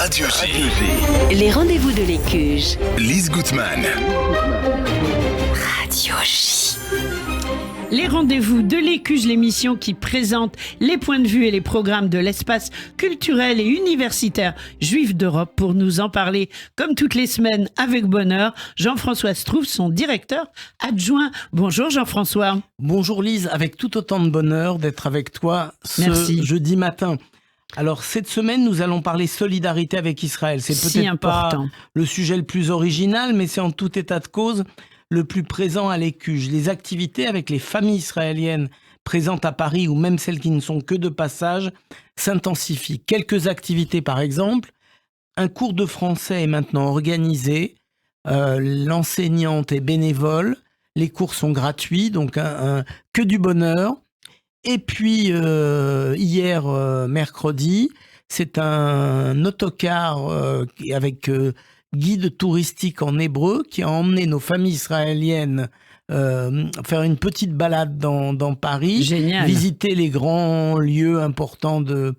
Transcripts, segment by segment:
Radio J. Les rendez-vous de l'Écuge. Lise Gutmann. Radio J. Les rendez-vous de l'Écuge, l'émission qui présente les points de vue et les programmes de l'espace culturel et universitaire juif d'Europe. Pour nous en parler, comme toutes les semaines, avec bonheur, Jean-François Strouff, son directeur adjoint. Bonjour Jean-François. Bonjour Lise, avec tout autant de bonheur d'être avec toi ce jeudi matin. Alors cette semaine, nous allons parler solidarité avec Israël. C'est peut-être pas le sujet le plus original, mais c'est en tout état de cause le plus présent à l'Écuge. Les activités avec les familles israéliennes présentes à Paris ou même celles qui ne sont que de passage s'intensifient. Quelques activités par exemple. Un cours de français est maintenant organisé. L'enseignante est bénévole. Les cours sont gratuits, donc que du bonheur. Et puis hier mercredi, c'est un autocar avec guide touristique en hébreu qui a emmené nos familles israéliennes faire une petite balade dans Paris. Génial. Visiter les grands lieux importants de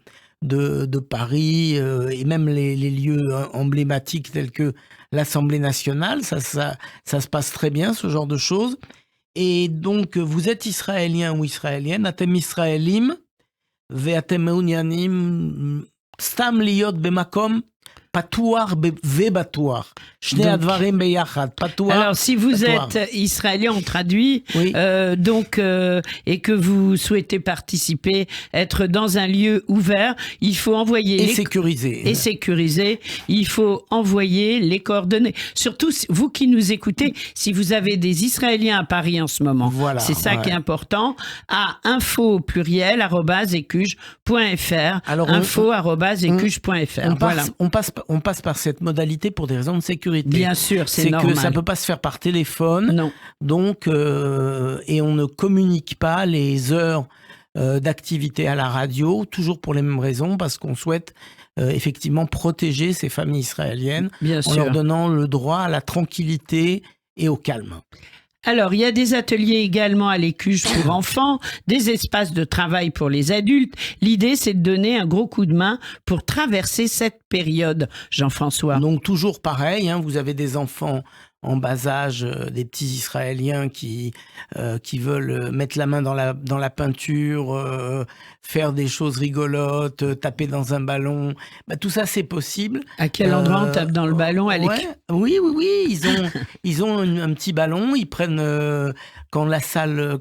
Paris et même les lieux emblématiques tels que l'Assemblée nationale. Ça se passe très bien, ce genre de choses. Et donc, vous êtes israélien ou israélienne, atem israélim, ve'atem meunyanim, stam liot bemakom, patoir ve'batoir. Shnei advarim beyachad, patoir. Alors, si vous êtes israélien, on traduit, oui. Et que vous souhaitez participer, être dans un lieu ouvert, il faut envoyer... sécurisé. Il faut envoyer les coordonnées. Surtout, vous qui nous écoutez, si vous avez des Israéliens à Paris en ce moment, voilà, c'est ça qui est important, à info@écuge.fr. Alors, info@écuge.fr. On passe par cette modalité pour des raisons de sécurité. Bien sûr, c'est normal. C'est que ça ne peut pas se faire par téléphone. Non. Donc, et on ne communique pas les heures d'activité à la radio, toujours pour les mêmes raisons, parce qu'on souhaite effectivement protéger ces familles israéliennes en leur donnant le droit à la tranquillité et au calme. Alors, il y a des ateliers également à l'Écuge pour enfants, des espaces de travail pour les adultes. L'idée, c'est de donner un gros coup de main pour traverser cette période, Jean-François. Donc, toujours pareil, vous avez des enfants en bas âge, des petits Israéliens qui veulent mettre la main dans la peinture, faire des choses rigolotes, taper dans un ballon. Tout ça, c'est possible. À quel endroit on tape dans le ballon à Oui. Ils ont un petit ballon. Ils prennent quand la salle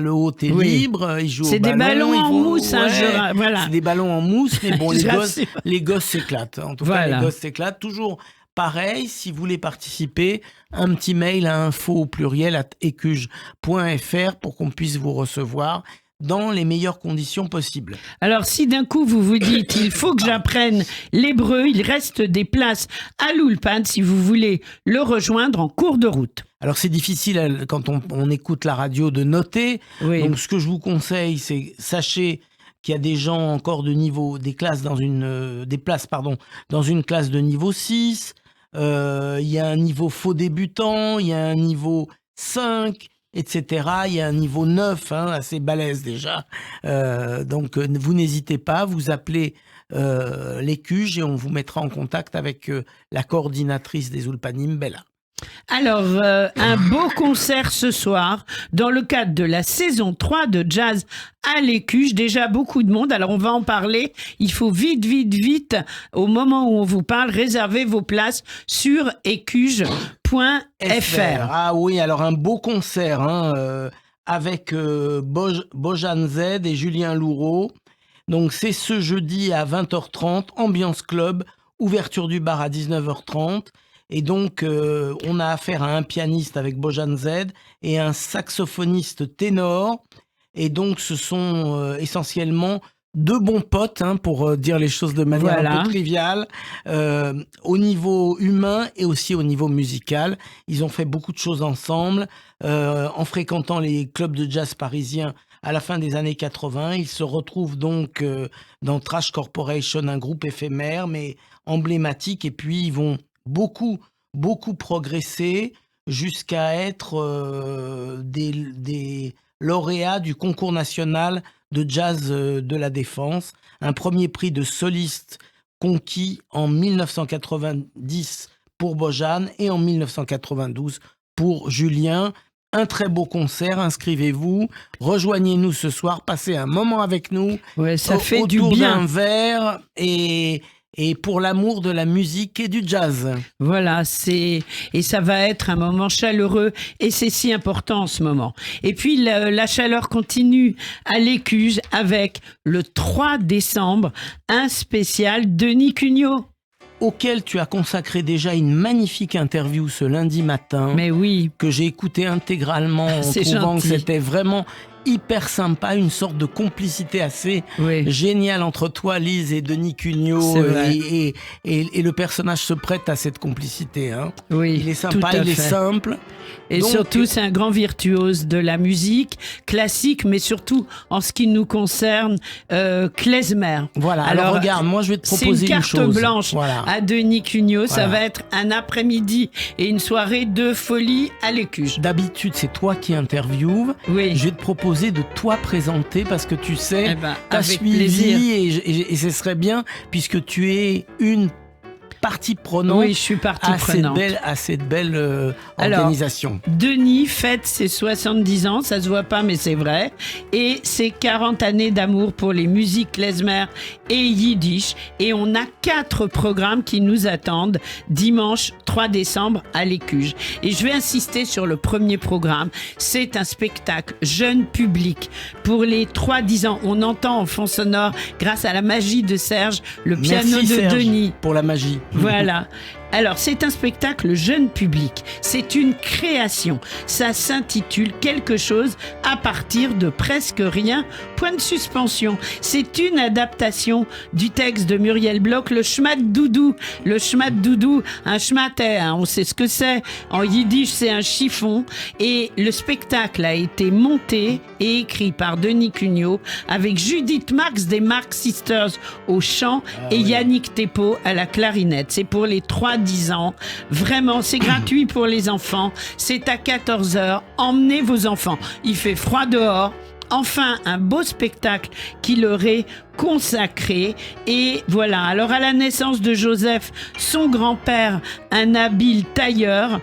haute est libre. Ils jouent au ballon. C'est des ballons en mousse. Voilà. C'est des ballons en mousse, mais bon, les gosses s'éclatent. En tout cas, les gosses s'éclatent. Toujours pareil, si vous voulez participer, un petit mail à info@écuge.fr pour qu'on puisse vous recevoir dans les meilleures conditions possibles. Alors, si d'un coup vous vous dites il faut que j'apprenne l'hébreu, il reste des places à l'Ulpan si vous voulez le rejoindre en cours de route. Alors, c'est difficile quand on écoute la radio de noter. Oui. Donc, ce que je vous conseille, c'est sachez qu'il y a des gens encore des places dans une classe de niveau 6. Il y a un niveau faux débutant, il y a un niveau 5, etc. Il y a un niveau 9, assez balèze déjà. Donc, vous n'hésitez pas, vous appelez l'Écuge et on vous mettra en contact avec la coordinatrice des Ulpanim, Bella. Alors, un beau concert ce soir dans le cadre de la saison 3 de Jazz à l'Écuge. Déjà beaucoup de monde, alors on va en parler. Il faut vite, au moment où on vous parle, réserver vos places sur écuge.fr. Ah oui, alors un beau concert avec Bojan Z et Julien Louraud. Donc c'est ce jeudi à 20h30, Ambiance Club, ouverture du bar à 19h30. Et donc, on a affaire à un pianiste avec Bojan Z et un saxophoniste ténor. Et donc, ce sont essentiellement deux bons potes, pour dire les choses de manière un peu triviale, au niveau humain et aussi au niveau musical. Ils ont fait beaucoup de choses ensemble, en fréquentant les clubs de jazz parisiens à la fin des années 80. Ils se retrouvent donc dans Trash Corporation, un groupe éphémère, mais emblématique. Et puis, ils vont beaucoup progressé jusqu'à être des lauréats du concours national de jazz de la Défense. Un premier prix de soliste conquis en 1990 pour Bojan et en 1992 pour Julien. Un très beau concert, inscrivez-vous, rejoignez-nous ce soir, passez un moment avec nous. Ouais, ça fait du autour bien. d'un verre et pour l'amour de la musique et du jazz. Voilà, et ça va être un moment chaleureux et c'est si important en ce moment. Et puis la chaleur continue à l'Écuge avec le 3 décembre, un spécial Denis Cugnot. Auquel tu as consacré déjà une magnifique interview ce lundi matin. Mais oui. Que j'ai écouté intégralement en C'est trouvant gentil. que c'était vraiment hyper sympa, une sorte de complicité assez géniale entre toi, Lise, et Denis Cugnot. Et le personnage se prête à cette complicité. Hein. Oui, il est sympa, il est simple. Et donc, surtout, c'est un grand virtuose de la musique classique, mais surtout, en ce qui nous concerne, klezmer. Voilà, alors regarde, moi je vais te proposer une chose. C'est une carte blanche à Denis Cugnot. Ça va être un après-midi et une soirée de folie à l'Écuge. D'habitude, c'est toi qui interviews. Oui. Je vais te proposer de toi présenter parce que tu sais, t'as suivi plaisir. Et ce serait bien puisque tu es une partie prenante. Oui, je suis partie prenante. À cette belle organisation. Alors, Denis fête ses 70 ans, ça se voit pas mais c'est vrai, et ses 40 années d'amour pour les musiques klezmer et yiddish, et on a 4 programmes qui nous attendent dimanche 3 décembre à l'Écuge. Et je vais insister sur le premier programme, c'est un spectacle jeune public pour les 3-10 ans. On entend en fond sonore, grâce à la magie de Serge, le piano de Serge, Denis. Pour la magie. Voilà. Alors, c'est un spectacle jeune public. C'est une création. Ça s'intitule Quelque chose à partir de presque rien. Point de suspension. C'est une adaptation du texte de Muriel Bloch, le Schmat Doudou. Le Schmat Doudou, un schmatter, hein, on sait ce que c'est. En yiddish, c'est un chiffon. Et le spectacle a été monté et écrit par Denis Cugnot avec Judith Marx des Marx Sisters au chant et Yannick Thépeau à la clarinette. C'est pour les 3-10 ans. Vraiment, c'est gratuit pour les enfants. C'est à 14h. Emmenez vos enfants. Il fait froid dehors. Enfin, un beau spectacle qui leur est consacré. Et voilà, alors à la naissance de Joseph, son grand-père, un habile tailleur,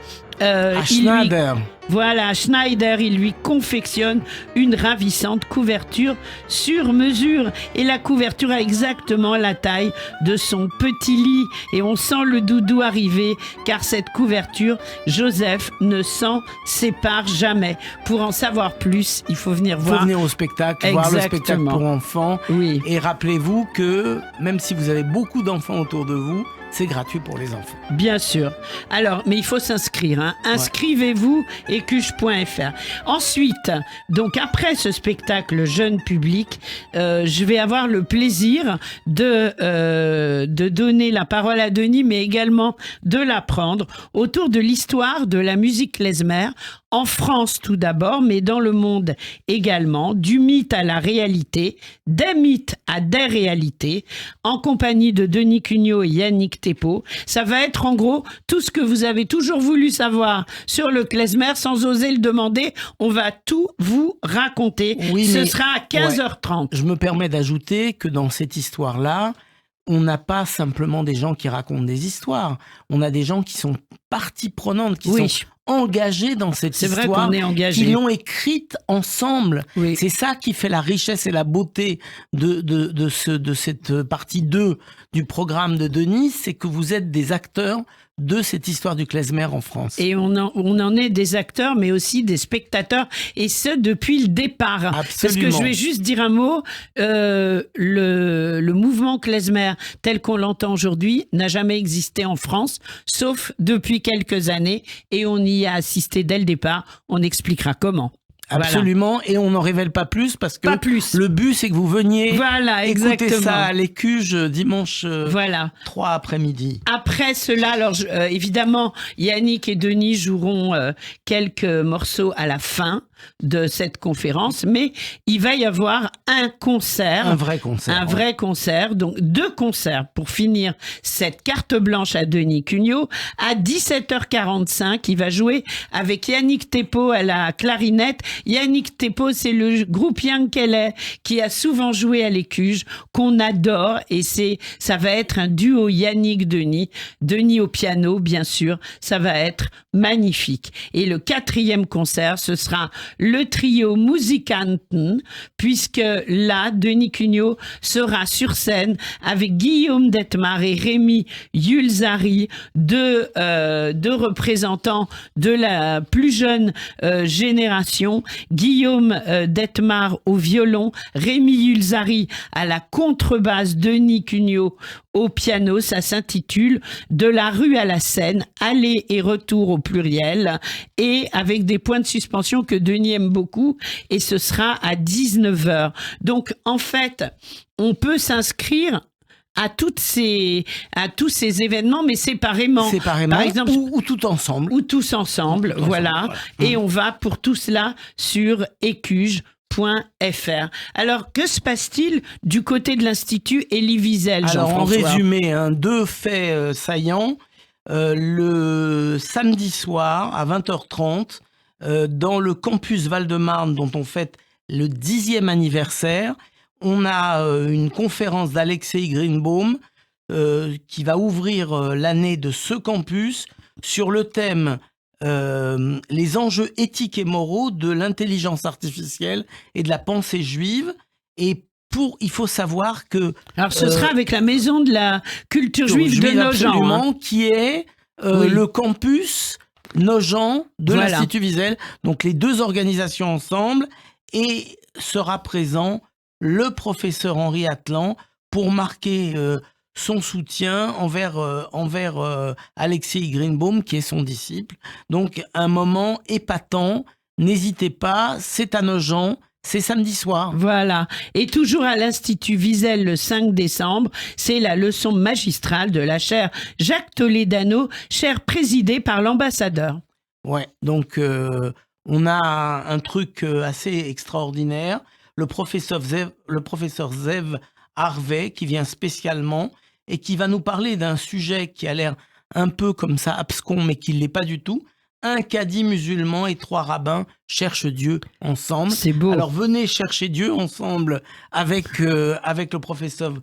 Schneider. Voilà, Schneider, il lui confectionne une ravissante couverture sur mesure. Et la couverture a exactement la taille de son petit lit. Et on sent le doudou arriver, car cette couverture, Joseph ne s'en sépare jamais. Pour en savoir plus, il faut venir voir. Il faut venir au spectacle, voir le spectacle pour enfants. Oui. Et rappelez-vous que même si vous avez beaucoup d'enfants autour de vous, c'est gratuit pour les enfants. Bien sûr. Alors, mais il faut s'inscrire. Hein. Inscrivez-vous, écuge.fr. Ensuite, donc après ce spectacle jeune public, je vais avoir le plaisir de donner la parole à Denis, mais également de l'apprendre autour de l'histoire de la musique klezmer, en France tout d'abord, mais dans le monde également, du mythe à la réalité, des mythes à des réalités, en compagnie de Denis Cugnot et Yannick Thépeau. Ça va être en gros tout ce que vous avez toujours voulu savoir sur le klezmer sans oser le demander. On va tout vous raconter. Oui, ce sera à 15h30. Je me permets d'ajouter que dans cette histoire-là, on n'a pas simplement des gens qui racontent des histoires. On a des gens qui sont partie pronante, qui sont engagés dans cette histoire, vrai qu'on est engagés, qui l'ont écrite ensemble. Oui. C'est ça qui fait la richesse et la beauté de cette partie 2 du programme de Denis, c'est que vous êtes des acteurs de cette histoire du klezmer en France. Et on en est des acteurs, mais aussi des spectateurs, et ce, depuis le départ. Absolument. Parce que je vais juste dire un mot, le mouvement klezmer, tel qu'on l'entend aujourd'hui, n'a jamais existé en France, sauf depuis quelques années, et on y a assisté dès le départ. On expliquera comment. Absolument, voilà. Et on n'en révèle pas plus parce que le but c'est que vous veniez écouter ça à l'Écuge dimanche 3 après-midi. Après cela, alors évidemment, Yannick et Denis joueront quelques morceaux à la fin. de cette conférence, mais il va y avoir un concert. Un vrai concert. Un vrai concert, donc 2 concerts pour finir cette carte blanche à Denis Cugnot. À 17h45, il va jouer avec Yannick Thépeau à la clarinette. Yannick Thépeau, c'est le groupe Yankele qui a souvent joué à l'Écuge, qu'on adore, et ça va être un duo Yannick-Denis. Denis au piano, bien sûr, ça va être magnifique. Et le 4e concert, ce sera le trio Musikanten, puisque là, Denis Cugnot sera sur scène avec Guillaume Detmar et Rémi Yulzari, deux représentants de la plus jeune génération. Guillaume Detmar au violon, Rémi Yulzari à la contrebasse, Denis Cugnot au piano. Ça s'intitule De la rue à la scène, aller et retour au pluriel, et avec des points de suspension que Denis aime beaucoup, et ce sera à 19h. Donc en fait, on peut s'inscrire à tous ces événements, mais séparément. Par exemple, ou tout ensemble. Ou tous ensemble, voilà. Et on va pour tout cela sur écuge.fr. Alors, que se passe-t-il du côté de l'Institut Elie Wiesel, Alors, en Jean-François ? résumé, 2 faits saillants. Le samedi soir, à 20h30, dans le campus Val-de-Marne, dont on fête le 10e anniversaire, on a une conférence d'Alexei Greenbaum qui va ouvrir l'année de ce campus sur le thème les enjeux éthiques et moraux de l'intelligence artificielle et de la pensée juive. Et il faut savoir que... Alors ce sera avec la Maison de la Culture Juive de Nogent. Absolument, qui est le campus Nogent de l'Institut Wiesel. Donc les 2 organisations ensemble. Et sera présent le professeur Henri Atlan pour marquer son soutien envers Alexei Greenbaum, qui est son disciple. Donc un moment épatant, n'hésitez pas, c'est à Nogent, c'est samedi soir. Voilà, et toujours à l'Institut Wiesel le 5 décembre, c'est la leçon magistrale de la chaire Jacques Toledano, chaire présidée par l'ambassadeur. Ouais, donc on a un truc assez extraordinaire. Le professeur Zev Harvey, qui vient spécialement et qui va nous parler d'un sujet qui a l'air un peu comme ça abscon, mais qui ne l'est pas du tout. Un cadi musulman et 3 rabbins cherchent Dieu ensemble. C'est beau. Alors venez chercher Dieu ensemble avec le professeur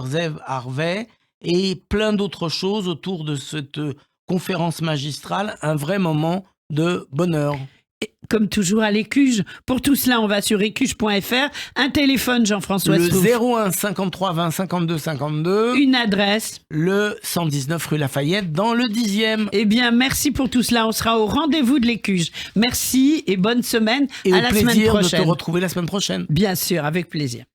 Zev Harvey et plein d'autres choses autour de cette conférence magistrale. Un vrai moment de bonheur. Et comme toujours à l'Écuge. Pour tout cela, on va sur écuge.fr. Un téléphone, Jean-François Le Stouff. 01 53 20 52 52. Une adresse. Le 119 rue Lafayette dans le 10e. Eh bien, merci pour tout cela. On sera au rendez-vous de l'Écuge. Merci et bonne semaine. Et à au la semaine plaisir de prochaine. te retrouver la semaine prochaine. Bien sûr, avec plaisir.